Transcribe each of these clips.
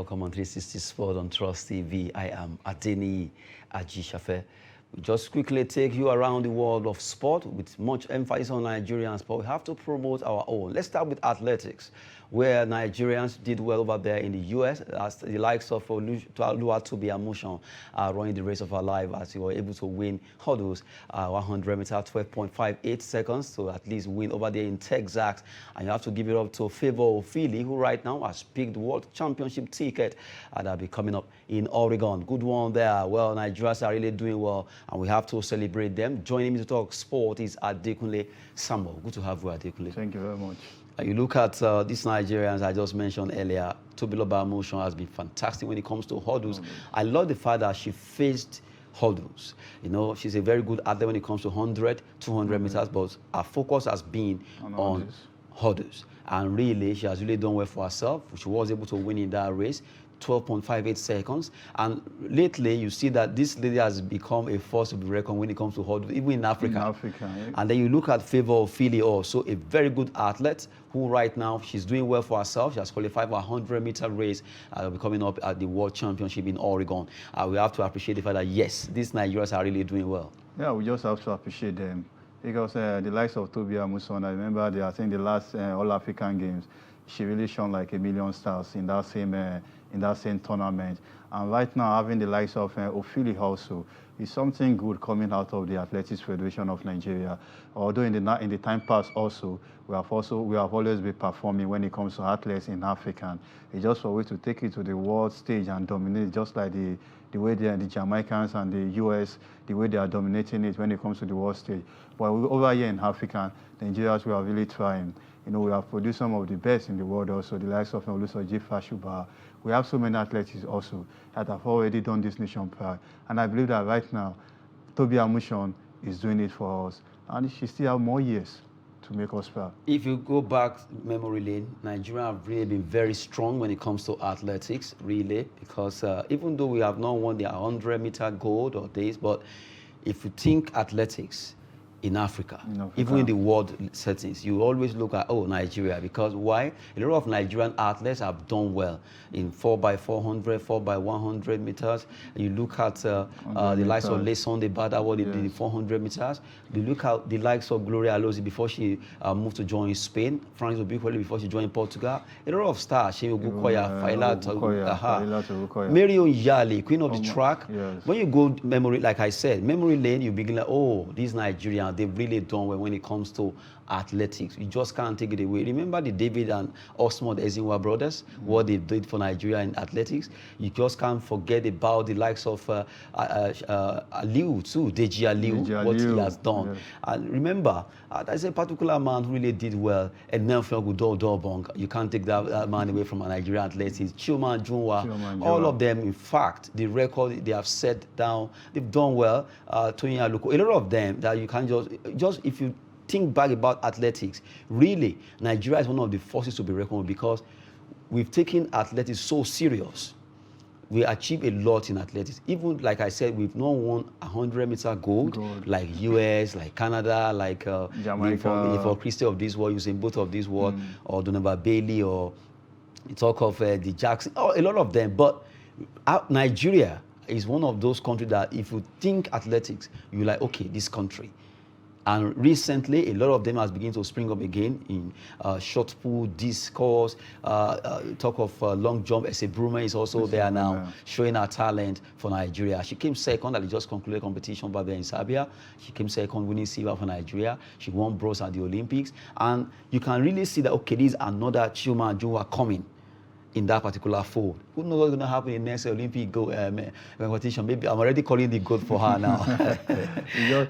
Welcome on 360 Sport on Trust TV. I am Adeni Ajishafe. We just quickly take you around the world of sport with much emphasis on Nigerian sport. We have to promote our own. Let's start with athletics, where Nigerians did well over there in the US, as the likes of Oluwatobi Amusan running the race of our life, as he was able to win hurdles, 100 meters, 12.58 seconds, to at least win over there in Texas. And you have to give it up to Favor Ofili, who right now has picked the World Championship ticket, and that'll be coming up in Oregon. Good one there. Well, Nigerians are really doing well, and we have to celebrate them. Joining me to talk sport is Bankole Samuel. Good to have you, Bankole. Thank you very much. You look at these Nigerians I just mentioned earlier. Tobiloba Amusan has been fantastic when it comes to hurdles. I love the fact that she faced hurdles. You know, she's a very good athlete when it comes to 100, 200 meters, but her focus has been on hurdles. And really, she has really done well for herself. She was able to win in that race. 12.58 seconds, and lately you see that this lady has become a force to be reckoned when it comes to hurdles, even in Africa. Yeah. And then you look at Favor Ofili, also a very good athlete who right now she's doing well for herself. She has qualified for a 100-meter race. Will be coming up at the World Championship in Oregon. We have to appreciate the fact that yes, these Nigerians are really doing well. Yeah, we just have to appreciate them because the likes of Tobi Amusan, I remember I think the last All-African Games, she really shone like a million stars in that same tournament. And right now, having the likes of Ofili also is something good coming out of the Athletics Federation of Nigeria. Although in the time past also, we have always been performing when it comes to athletes in Africa. It's just for way to take it to the world stage and dominate, just like the way the Jamaicans and the US, the way they are dominating it when it comes to the world stage. But over here in Africa, the Nigerians, we are really trying. You know, we have produced some of the best in the world also, the likes of Olusoji Fashuba. We have so many athletes also that have already done this nation proud. And I believe that right now, Tobi Amusan is doing it for us. And she still have more years to make us proud. If you go back memory lane, Nigeria have really been very strong when it comes to athletics, really, because even though we have not won the 100-meter gold or this, but if you think athletics, in Africa, even in the world settings, you always look at, Nigeria, because why? A lot of Nigerian athletes have done well in 4x400, 4x100 meters. You look at the likes of Lesonde Bada, what they did in 400 meters. You look at the likes of Gloria Alozi before she moved to join Spain, Francis Obikwele before she joined Portugal. A lot of stars, Shemi Ogukoya, Faila, Marion Yali, queen of the track. Yes. When you go memory, like I said, memory lane, you begin like, these Nigerians, they've really done well when it comes to athletics. You just can't take it away. Remember the David and Osmond Ezinwa brothers, what they did for Nigeria in athletics? You just can't forget about the likes of Aliu too, Deji Aliu, what he has done. Yes. And remember, there's a particular man who really did well, and Nelfio Dobong. You can't take that man away from a Nigerian athletics. Chuma Junwa, all of them, in fact, the record they have set down, they've done well. Tony Aluko, a lot of them that you can just if you think back about athletics, really, Nigeria is one of the forces to be reckoned with because we've taken athletics so serious. We achieve a lot in athletics. Even, like I said, we've not won 100-meter gold, like US, like Canada, like Jamaica. For Christy of this world, using both of these world, or Donovan Bailey, or you talk of the Jackson, a lot of them. But Nigeria is one of those countries that if you think athletics, you're like, okay, this country. And recently, a lot of them has begun to spring up again in short put, discus, talk of long jump. Ese Brume is also there now, showing her talent for Nigeria. She came second at the just concluded competition back there in Serbia. She came second, winning silver for Nigeria. She won bronze at the Olympics. And you can really see that, okay, this is another Chuma Junwa coming in that particular fold. Who knows what's going to happen in next Olympic competition? Maybe I'm already calling the gold for her now.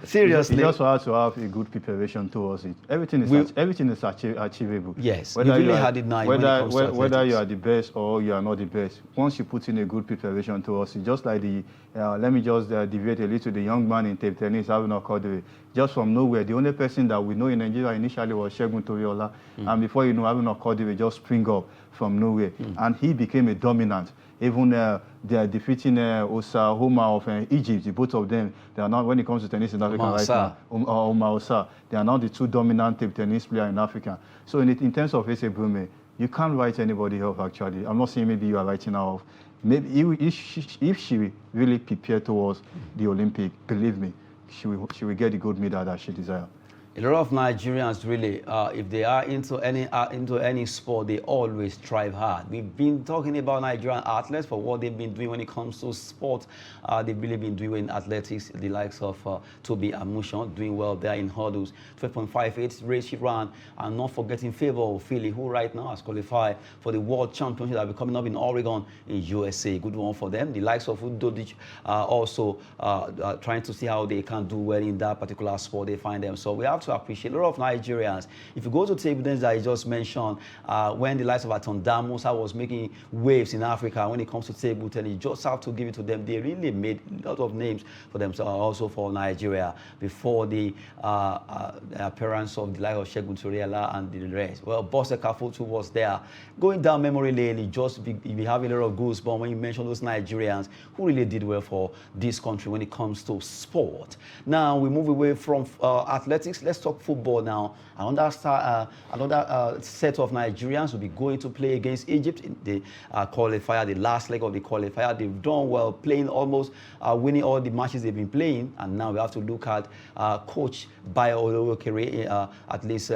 Seriously. You just have to have a good preparation towards it. Everything is achievable. Yes, whether you really had it now. Whether you are the best or you are not the best, once you put in a good preparation towards it, just like let me just deviate a little, the young man in table tennis, having occurred just from nowhere. The only person that we know in Nigeria initially was Segun Toriola, and before you know, having occurred, just spring up from nowhere, and he became a dominant. Even they are defeating Osa Homa of Egypt. The both of them, they are now, when it comes to tennis in Africa right now, Oma Osa, they are now the two dominant table tennis players in Africa. So in terms of Ese Brume, You can't write anybody off, actually. I'm not saying maybe you are writing her off. Maybe if she really prepared towards the Olympic, believe me, she will get the gold medal that she desires. A lot of Nigerians really, if they are into any sport, they always strive hard. We've been talking about Nigerian athletes for what they've been doing when it comes to sport. They've really been doing in athletics, the likes of Toby Amushon, doing well there in hurdles. 12.58 race she ran, and not forgetting Favor of Philly, who right now has qualified for the World Championship that will be coming up in Oregon in USA. Good one for them. The likes of Udodic also trying to see how they can do well in that particular sport they find them. So we have to appreciate a lot of Nigerians. If you go to table tennis that I just mentioned, when the likes of Atonda Musa was making waves in Africa when it comes to table tennis, you just have to give it to them. They really made a lot of names for themselves, also for Nigeria, before the appearance of the likes of Segun Toriela and the rest. Well, Bose Kafutu was there. Going down memory lane, you be having a lot of goosebumps when you mention those Nigerians who really did well for this country when it comes to sport. Now, we move away from athletics. Let's talk football now. Another set of Nigerians will be going to play against Egypt in the qualifier, the last leg of the qualifier. They've done well, playing almost, winning all the matches they've been playing. And now we have to look at Coach Bayo Olowokere, at least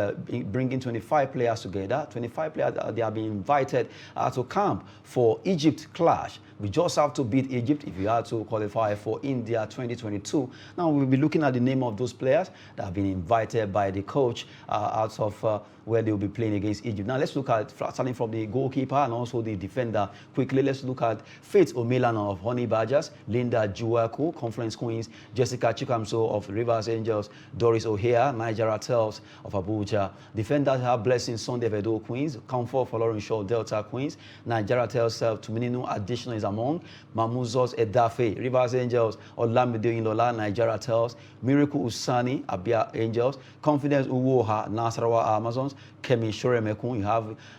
bringing 25 players together. 25 players, they have been invited to camp for Egypt clash. We just have to beat Egypt if we are to qualify for India 2022. Now we'll be looking at the name of those players that have been invited by the coach out of where they will be playing against Egypt. Now let's look at, starting from the goalkeeper and also the defender. Quickly, let's look at Faith Omelana of Honey Badgers, Linda Juwaku, Conference Queens, Jessica Chikamso of Rivers Angels, Doris O'Hare, Nigeria Tels of Abuja. Defenders have Blessing Sunday of Edo Queens, Comfort Following Shaw Delta Queens, Nigeria Tels Tumininu additional is among, Mamuzos Edafe, Rivers Angels, Olamide Inlola, Nigeria Tels, Miracle Usani, Abia Angels, Confidence Uwoha, Nasarawa Amazons, Kemi Shoremekun, you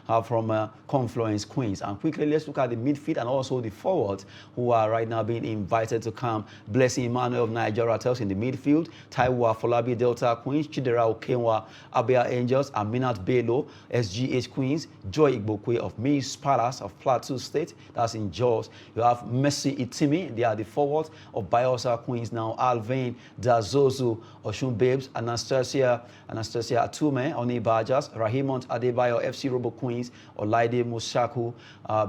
have from Confluence Queens. And quickly, let's look at the midfield and also the forwards who are right now being invited to come. Blessing Emmanuel of Nigeria Tels in the midfield, Taiwo Afolabi Delta Queens, Chidera Okenwa Abia Angels, Aminat Bello, SGH Queens, Joy Igbokwe of Miss Palace of Plateau State, that's in Jos. You have Mercy Itimi, they are the forwards of Biosa Queens now, Alvin Dazozu, Oshun Babes, Anastasia Atume, Oni Bajas, Rahimont Adebayo, FC Robo Queens, Olaide Musaku,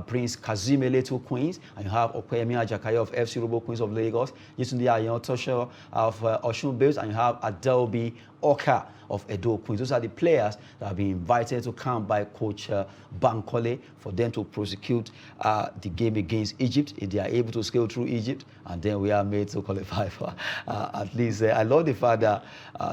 Prince Kazime Leto Queens, and you have Okwemi Ajakayo of FC Robo Queens of Lagos, Yetunde Ayon Tosho of Oshun Babes, and you have Adelbi Oka of Edo Queens. Those are the players that have been invited to come by Coach Bankole for them to prosecute the game against Egypt. If they are able to scale through Egypt, and then we are made to qualify for at least. I love the fact that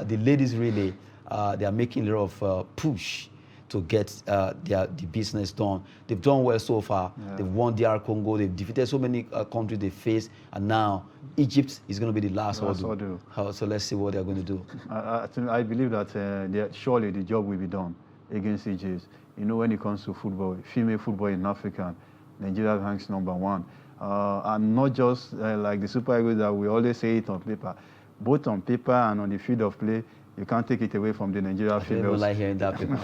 the ladies really, they are making a lot of push to get the business done. They've done well so far. Yeah. They've won DR Congo. They've defeated so many countries they faced, and now Egypt is going to be the last ordeal. So let's see what they're going to do. I believe that surely the job will be done against Egypt. You know, when it comes to football, female football in Africa, Nigeria ranks #1. And not just like the Super Eagles that we always say it on paper. Both on paper and on the field of play, you can't take it away from the Nigerian females. I don't like hearing that paper.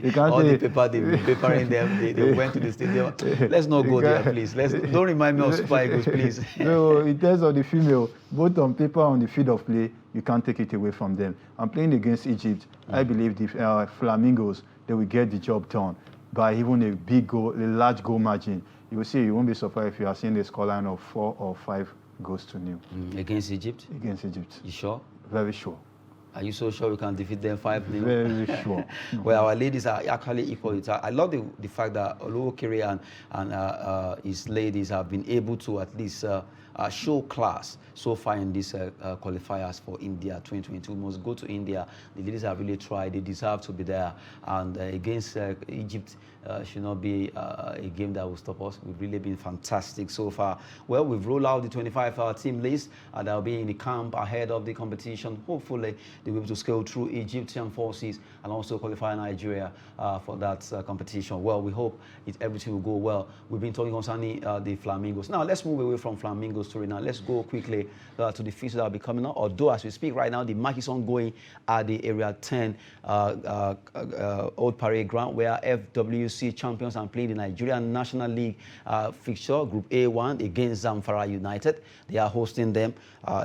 You can't all the paper, they've been papering them. They went to the stadium. Let's not go there, please. Don't remind me of Super Eagles, please. No, in terms of the female, both on paper and on the field of play, you can't take it away from them. I'm playing against Egypt. I believe the Flamingos, they will get the job done by even a large goal margin. You will see, you won't be surprised if you are seeing a scoreline of 4 or 5 goals to nil. Against Egypt? Against Egypt. You sure? Very sure. Are you so sure we can defeat them 5-0? Very sure. Well, our ladies are actually equal. I love the fact that Olowokere and his ladies have been able to at least show class so far in these qualifiers for India 2022. We must go to India. The ladies have really tried. They deserve to be there. And against Egypt should not be a game that will stop us. We've really been fantastic so far. Well, we've rolled out the 25 team list that will be in the camp ahead of the competition. Hopefully, they were able to scale through Egyptian forces and also qualify Nigeria for that competition. Well, we hope everything will go well. We've been talking concerning the Flamingos. Now, let's move away from Flamingos story now. Let's go quickly to the fixtures that will be coming up. Although, as we speak right now, the match is ongoing at the Area 10 Old Parade Ground, where FWC champions are playing the Nigerian National League fixture, Group A1, against Zamfara United. They are hosting them.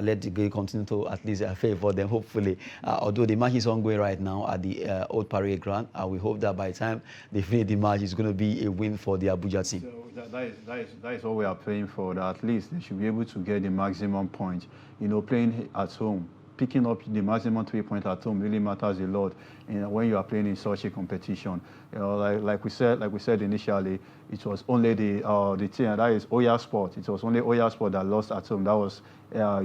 Let the game continue to at least favor them, hopefully. Although the match is ongoing right now at the Old Parade Ground, we hope that by the time they finish the match, it's going to be a win for the Abuja team. So that is what we are praying for, that at least they should be able to get the maximum point. You know, playing at home, picking up the maximum 3 points at home really matters a lot, you know, when you are playing in such a competition. You know, like we said initially, it was only the team that is Oya Sport. It was only Oya Sport that lost at home. That was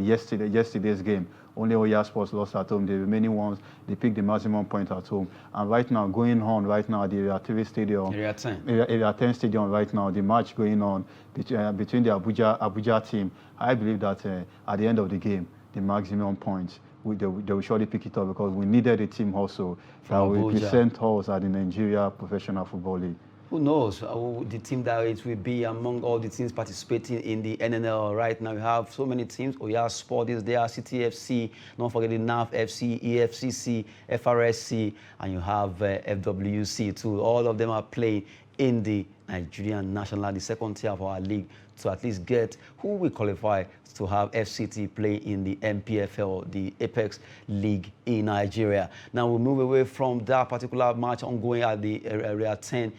yesterday's game. Only Oya Sports lost at home. The remaining ones, they picked the maximum point at home. And right now, going on right now at the Area 3 Stadium, Area 10 Stadium right now, the match going on between the Abuja team. I believe that at the end of the game, the maximum points, they will surely pick it up, because we needed a team also that will represent us at the Nigeria Professional Football League. Who knows the team that it will be among all the teams participating in the NNL right now. We have so many teams. Oya Sport is there, CTFC, not forgetting NAF FC, EFCC, FRSC, and you have FWC too. All of them are playing in the Nigerian National, the second tier of our league, to at least get who will qualify to have FCT play in the MPFL, the Apex League in Nigeria. Now we'll move away from that particular match ongoing at the Area 10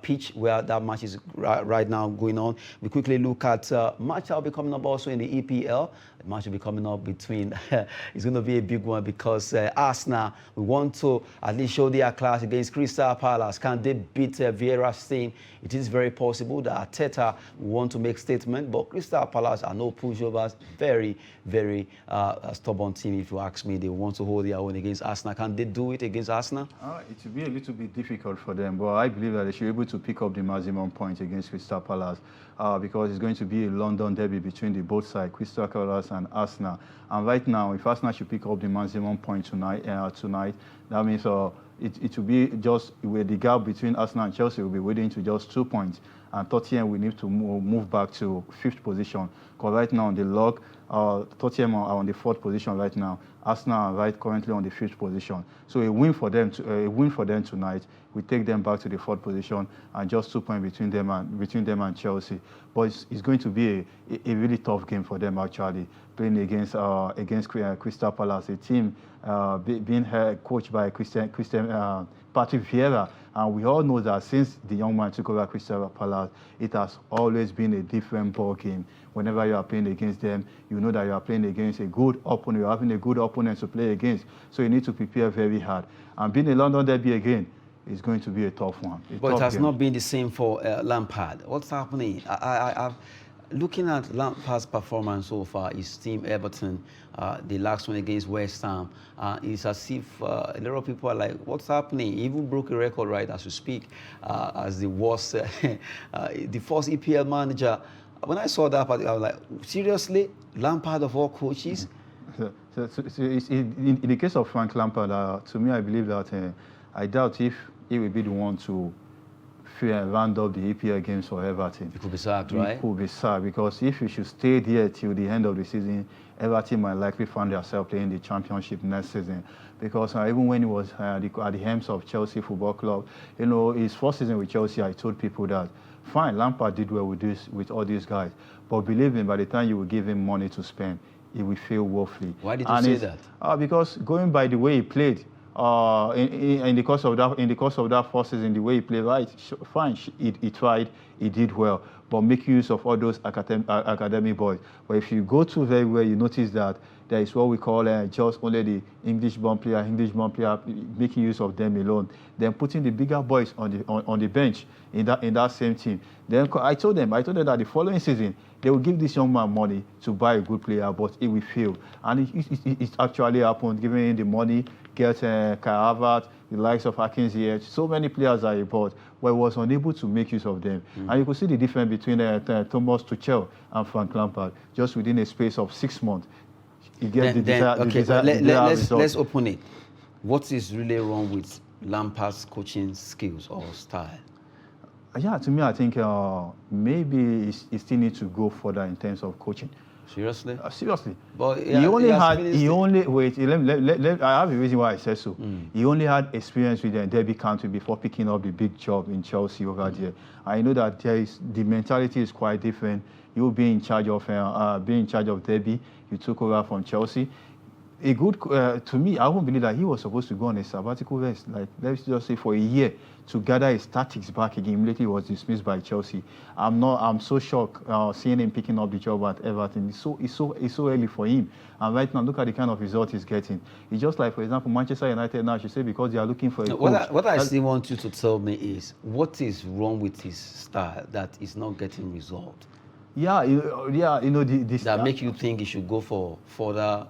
pitch, where that match is right now going on. We quickly look at match that will be coming up also in the EPL. The match will be coming up between, it's going to be a big one, because Arsenal, we want to at least show their class against Crystal Palace. Can they beat Vieira's team? It is very possible that Arteta will want to make statement, but Crystal Palace are no pushovers. Very, very stubborn team, if you ask me. They want to hold their own against Arsenal. Can they do it against Arsenal? It will be a little bit difficult for them, but I believe that they should be able to pick up the maximum points against Crystal Palace, because it's going to be a London derby between the both sides, Crystal Palace and Arsenal. And right now, if Arsenal should pick up the maximum point tonight, that means it will be just where the gap between Arsenal and Chelsea will be waiting to just 2 points. And Tottenham will need to move back to 5th position. Because right now on the log, Tottenham are on the 4th position right now. Arsenal are currently on the 5th position. So a win for them tonight will take them back to the 4th position, and just 2 points between them and Chelsea. But it's going to be a really tough game for them, actually, playing against Crystal Palace, a team being coached by Patrick Vieira. And we all know that since the young man took over Crystal Palace, it has always been a different ball game. Whenever you are playing against them, you know that you are playing against a good opponent. You're having a good opponent to play against. So you need to prepare very hard. And being a London derby again is going to be a tough one. But it has not been the same for Lampard. What's happening? Looking at Lampard's performance so far, his team Everton, the last one against West Ham, it's as if a lot of people are like, what's happening? He even broke a record right as we speak, as the worst, the first EPL manager. When I saw that, I was like, seriously? Lampard of all coaches? In the case of Frank Lampard, to me, I believe that I doubt if he will be the one to round up the EPL games for Everton. He could be sacked, right? He could be sacked, because if he should stay there till the end of the season, Everton might likely find themselves playing the Championship next season. Because even when he was at the helms of Chelsea Football Club, you know, his first season with Chelsea, I told people that, fine, Lampard did well with all these guys, but believe me, by the time you will give him money to spend, he will feel woefully. Why did you say that? Because going by the way he played, in the course of that first season, the way he played, right, fine, he tried, he did well, but make use of all those academic boys. But if you go to very well, you notice that there is what we call just only the English-born player, making use of them alone, then putting the bigger boys on the bench in that same team. Then I told them that the following season they will give this young man money to buy a good player, but he will fail. And it actually happened, giving him the money, get Kai Havertz, the likes of Atkins here, so many players that he bought, where he was unable to make use of them. And you could see the difference between Thomas Tuchel and Frank Lampard just within a space of 6 months. he gets Let's open it. What is really wrong with Lampard's coaching skills or style? Yeah, to me, I think maybe he still needs to go further in terms of coaching. Seriously? Seriously. But I have a reason why I said so. He only had experience with Derby County before picking up the big job in Chelsea over there. I know that the mentality is quite different. You be in charge of Derby. You took over from Chelsea. A good to me, I won't believe that he was supposed to go on a sabbatical rest, like let's just say for a year, to gather his tactics back again. Immediately he was dismissed by Chelsea. I'm so shocked seeing him picking up the job at Everton. It's so early for him. And right now, look at the kind of result he's getting. It's just like, for example, Manchester United now, I should say, because they are looking for a coach. What I still want you to tell me is, what is wrong with his style that is not getting result? Yeah, this that make you think he should go for further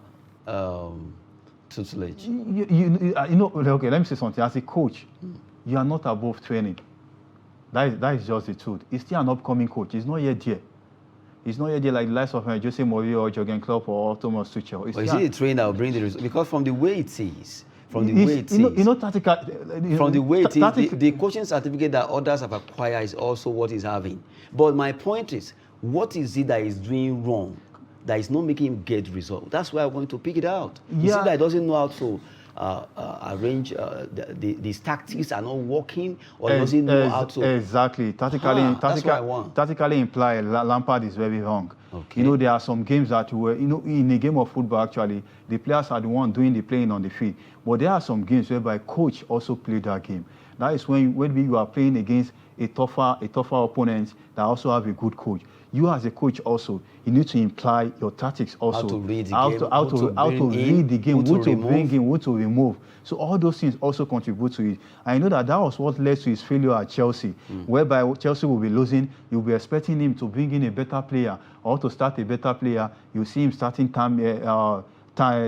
tutelage. Okay, let me say something. As a coach, you are not above training. That is just the truth. He's still an upcoming coach. He's not yet there. He's not yet there like the likes of Jose Mourinho or Jurgen Klopp or Thomas Tuchel. But is he a trainer that will bring the result? Because from the way it is, the coaching certificate that others have acquired is also what he's having. But my point is, what is it that he's doing wrong that is not making him get results? That's why I want to pick it out. You see that he doesn't know how to arrange these tactics are not working, or doesn't know how to exactly tactically imply Lampard is very wrong. Okay. There are some games that were in a game of football actually the players are the one doing the playing on the field, but there are some games whereby coach also played that game. That is when you are playing against a tougher opponent that also have a good coach. You as a coach also, you need to imply your tactics also. How to read the game, how to read the game, who to bring in, who to remove. So all those things also contribute to it. I know that was what led to his failure at Chelsea, whereby Chelsea will be losing. You'll be expecting him to bring in a better player or to start a better player. You see him starting the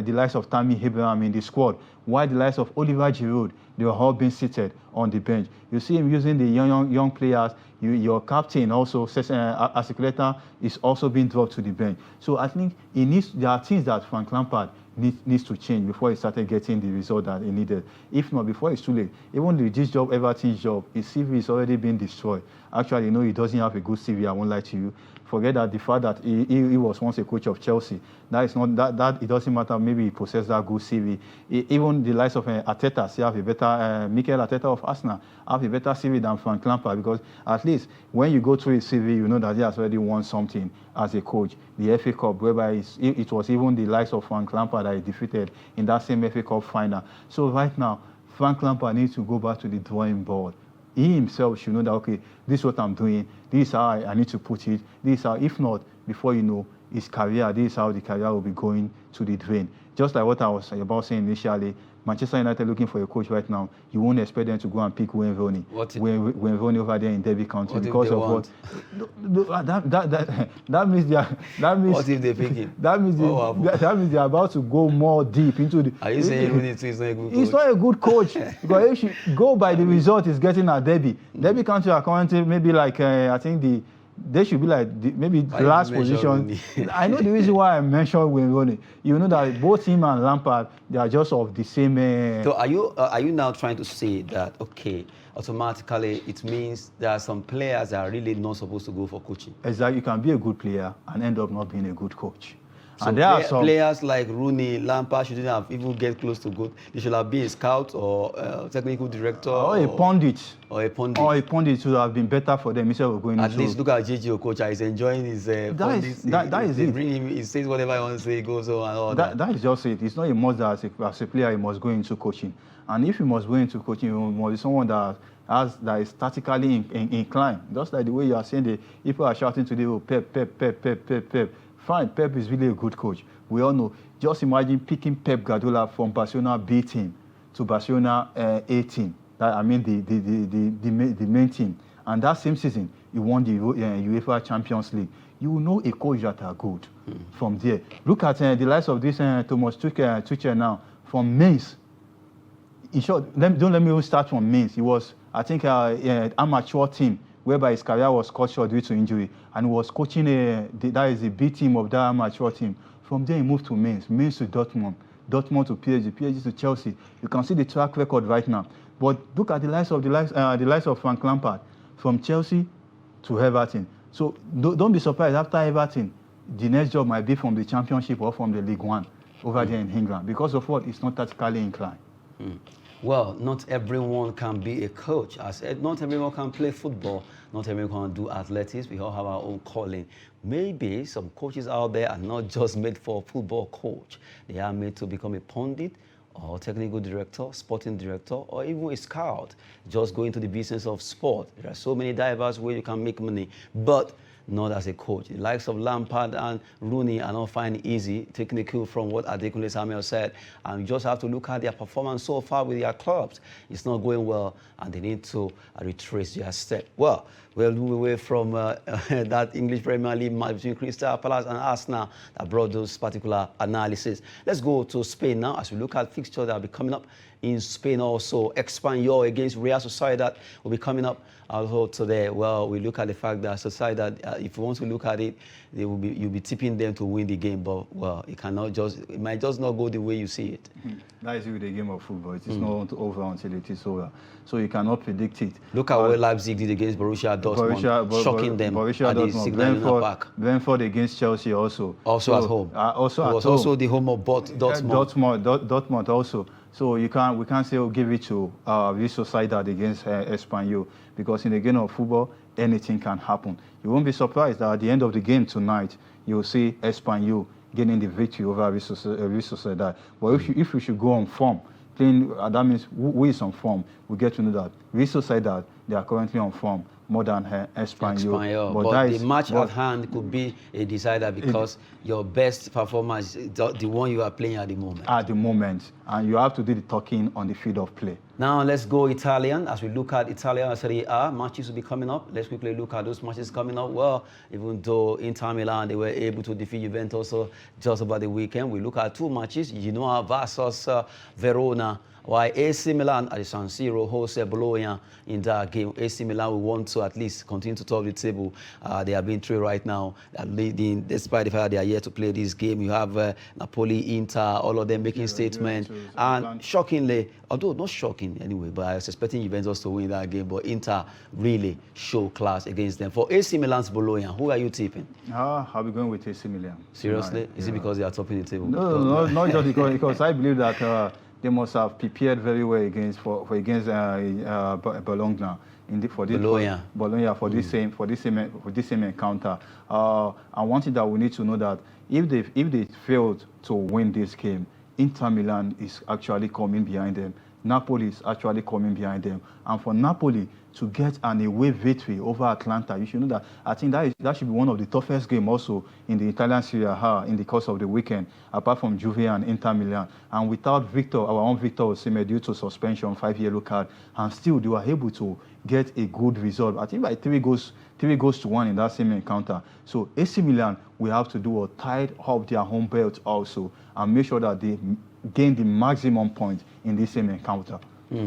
likes of Tammy Abraham in the squad, while the likes of Oliver Giroud, they were all being seated on the bench. You see him using the young players. Your captain also, Articulator, is also being dropped to the bench. So I think there are things that Frank Lampard needs to change before he started getting the result that he needed. If not, before it's too late. Even this job, Everton's job, his CV is already being destroyed. Actually, he doesn't have a good CV, I won't lie to you. Forget that the fact that he was once a coach of Chelsea, that is not that it doesn't matter. Maybe he possesses that good CV. Even the likes of Arteta, he have a better Mikel Arteta of Arsenal have a better CV than Frank Lampard, because at least when you go through his CV, you know that he has already won something as a coach. The FA Cup, whereby it was even the likes of Frank Lampard that he defeated in that same FA Cup final. So right now, Frank Lampard needs to go back to the drawing board. He himself should know that, okay, this is what I'm doing, this is how I need to put it, this is how, if not, before you know, his career, this is how the career will be going to the drain. Just like what I was about saying initially, Manchester United looking for a coach right now, you won't expect them to go and pick Wayne Rooney. Wayne Rooney over there in Derby County because of what? That means what if they pick him? That means they're about to go more deep into the. Are you saying Rooney is not a good coach? He's not a good coach because if you go by the result he's getting at Derby, Derby County are currently maybe like I think they should be like maybe the last position. I know the reason why I mentioned Wayne Rooney. You know that both him and Lampard, they are just of the same. So are you now trying to say that, okay, automatically it means there are some players that are really not supposed to go for coaching? Exactly. You can be a good player and end up not being a good coach. So and there are some players like Rooney, Lampard shouldn't have even get close to good. They should have been a scout or technical director or a pundit. Or a pundit. Or a pundit should have been better for them instead of going at least look at JJ Okocha. He's enjoying his that is it. Bring him, he says whatever he wants to say, he goes on and all that. That is just it. It's not a must that as a player he must go into coaching. And if you must go into coaching, you must be someone that is tactically inclined. Just like the way you are saying the people are shouting today, oh, Pep, Pep, Pep, Pep, Pep, Pep. Fine, Pep is really a good coach. We all know. Just imagine picking Pep Guardiola from Barcelona B team to Barcelona A team. I mean the main team. And that same season, he won the UEFA Champions League. You will know a coach that are good from there. Look at the likes of this Thomas Tuchel now from Mainz. In short, don't let me even start from Mainz. He was, I think, amateur team, whereby his career was cut short due to injury, and he was coaching that is the B team of that amateur team From there, he moved to Mainz to Dortmund, Dortmund to PSG to Chelsea. You can see the track record right now. But look at the likes of Frank Lampard, from Chelsea to Everton. So don't be surprised after Everton, the next job might be from the Championship or from the League One over there in England. Because of what? It's not tactically inclined. Well, not everyone can be a coach. I said, not everyone can play football. Not everyone can do athletics. We all have our own calling. Maybe some coaches out there are not just made for a football coach. They are made to become a pundit or technical director, sporting director, or even a scout. Just go into the business of sport. There are so many diverse ways you can make money, but not as a coach. The likes of Lampard and Rooney are not finding it easy, taking the cue from what Adekunle Samuel said. And you just have to look at their performance so far with their clubs. It's not going well, and they need to retrace their step. Well, we'll move away from that English Premier League match between Crystal Palace and Arsenal that brought those particular analysis. Let's go to Spain now as we look at fixtures that will be coming up in Spain also. Espanyol against Real Sociedad will be coming up also today. Well, we look at the fact that Sociedad, if you want to look at it, you'll be tipping them to win the game, but well, it might just not go the way you see it. That is with the game of football. It is not over until it is over. So you cannot predict it. Look at what Leipzig did against Borussia Dortmund, shocking them Borussia at the Signal Iduna Park. Brentford against Chelsea also. Also at home. Also the home of Dortmund. Dortmund also. So we can't say give it to Real Sociedad against Espanyol, because in the game of football, anything can happen. You won't be surprised that at the end of the game tonight, you'll see Espanyol getting the victory over Real Sociedad. But if we should go on form, playing, that means who is on form, we get to know that Real Sociedad, they are currently on form more than Espanyol. But the match at hand could be a decider because your best performance is the one you are playing at the moment. At the moment. And you have to do the talking on the field of play. Now let's go Italian. As we look at Italian Serie A, matches will be coming up. Let's quickly look at those matches coming up. Well, even though Inter Milan, they were able to defeat Juventus also just about the weekend, we look at two matches, Genoa versus Verona. While AC Milan at the San Siro hosted Bologna in that game. AC Milan will want to at least continue to top the table. They are being three right now, leading, despite the fact that they are yet to play this game. You have Napoli, Inter, all of them making statements. And shockingly, although not shocking anyway, but I was expecting Juventus to win that game, but Inter really show class against them. For AC Milan's Bologna, who are you tipping? I'll be going with AC Milan. Seriously? Is it because they are topping the table? No, not just because I believe that they must have prepared very well against Bologna for this same encounter. And one thing that we need to know that if they failed to win this game, Inter Milan is actually coming behind them. Napoli is actually coming behind them. And for Napoli to get an away victory over Atalanta, you should know that. I think that should be one of the toughest games also in the Italian Serie A in the course of the weekend, apart from Juve and Inter Milan. And without our own Victor Osimhen due to suspension, 5 yellow card, and still they were able to get a good result. I think by 3 goals to 1 in that same encounter. So AC Milan will have to do a tie up their home belt also and make sure that they gain the maximum point in this same encounter.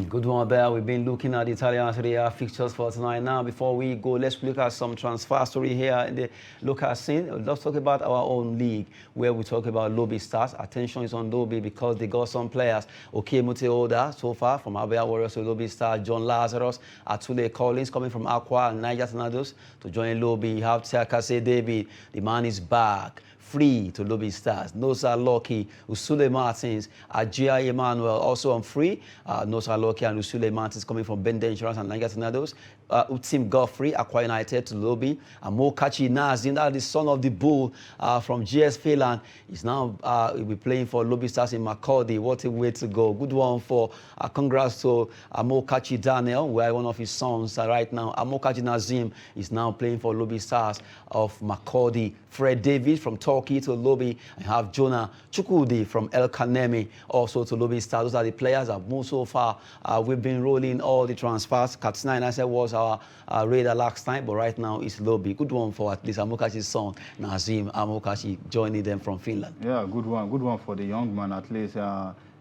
Good one there. We've been looking at the Italian Serie A fixtures for tonight. Now, before we go, let's look at some transfer story here in the local scene. Let's talk about our own league, where we talk about Lobby Stars. Attention is on Lobby because they got some players. Okemute Oda, so far, from Abia Warriors to Lobby Stars. John Lazarus, Atule Collins, coming from Aqua and Niger Tornadoes to join Lobby. You have Tiakase David. The man is back. Free to Lobby Stars. Nosa Loki, Usule Martins, Ajia Emmanuel also on free. Nosa Loki and Usule Martins coming from Bende Insurance and Niger Tornadoes. Utim Godfrey, Aqua United to Lobby. Mokachi Nazin, that is the son of the bull from GS Phelan, is now will be playing for Lobby Stars in Makurdi. What a way to go. Good one for congrats to Mokachi Daniel, where one of his sons right now. Mokachi Nazim is now playing for Lobby Stars of Makurdi. Fred David from Turkey to Lobby. I have Jonah Chukwudi from El Kanemi also to Lobby Stars. Those are the players that have moved so far. We've been rolling all the transfers. Katsina United was our radar last time, but right now it's Lobby. Good one for at least Amokachi's son, Nazim Amokachi, joining them from Finland. Yeah, good one. Good one for the young man at least.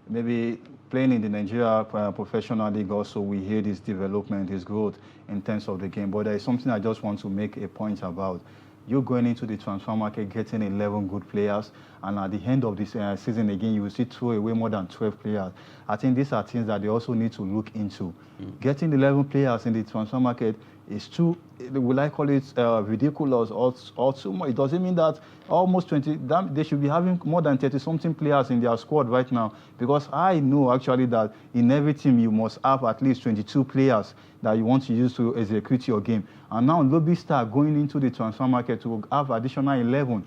Maybe playing in the Nigeria Professional League also, we hear his development, his growth in terms of the game. But there is something I just want to make a point about. you're going into the transfer market getting 11 good players, and at the end of this season again, you will see throw away more than 12 players. I think these are things that they also need to look into. Getting 11 players in the transfer market is too, will I call it ridiculous or too much? It doesn't mean that almost 20, they should be having more than 30-something players in their squad right now, because I know actually that in every team you must have at least 22 players that you want to use to execute your game. And now Lobby start going into the transfer market to have additional 11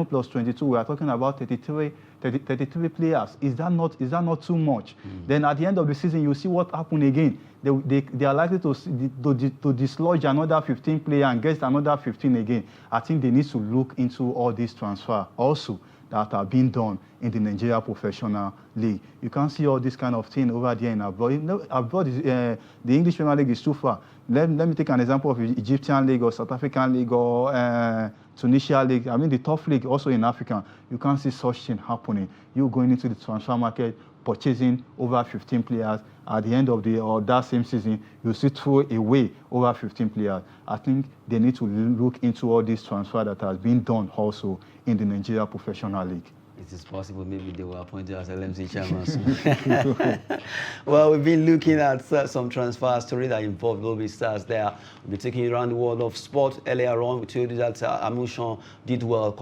plus 22. We are talking about 33 players. Is that not too much? Then at the end of the season, you see what happened again. They are likely to dislodge another 15 players and get another 15 again. I think they need to look into all these transfers also that are being done in the Nigeria Professional League. You can't see all this kind of thing over there in abroad. You know, abroad, the English Premier League is too far. Let me take an example of the Egyptian League or South African League or Tunisia League. I mean, the top league also in Africa. You can't see such thing happening. You going into the transfer market, purchasing over 15 players. At the end of that same season, you see throw away over 15 players. I think they need to look into all this transfer that has been done also in the Nigeria Professional League. It is possible maybe they will appoint you as LMC chairman soon. Well, we've been looking at some transfer story that involved Lobby Stars there. We'll be taking you around the world of sport. Earlier on, we told you that Amushan did well,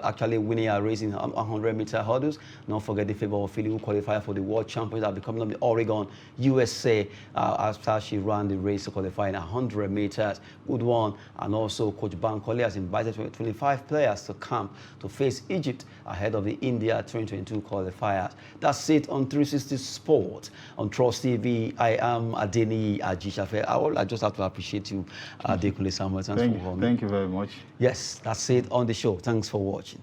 actually winning a race in 100-meter hurdles. Don't forget the favor of Philly, who qualified for the World Champions at the coming of the Oregon, USA, after she ran the race to qualify in 100 meters. Good one. And also, Coach Bankole has invited 25 players to camp to face Egypt ahead of the India 2022 qualifiers. That's it on 360 Sport on Trust TV. I am Adeni Ajishafe. I just have to appreciate you, Bankole Samuel. Thank you very much. Yes, that's it on the show. Thanks for watching.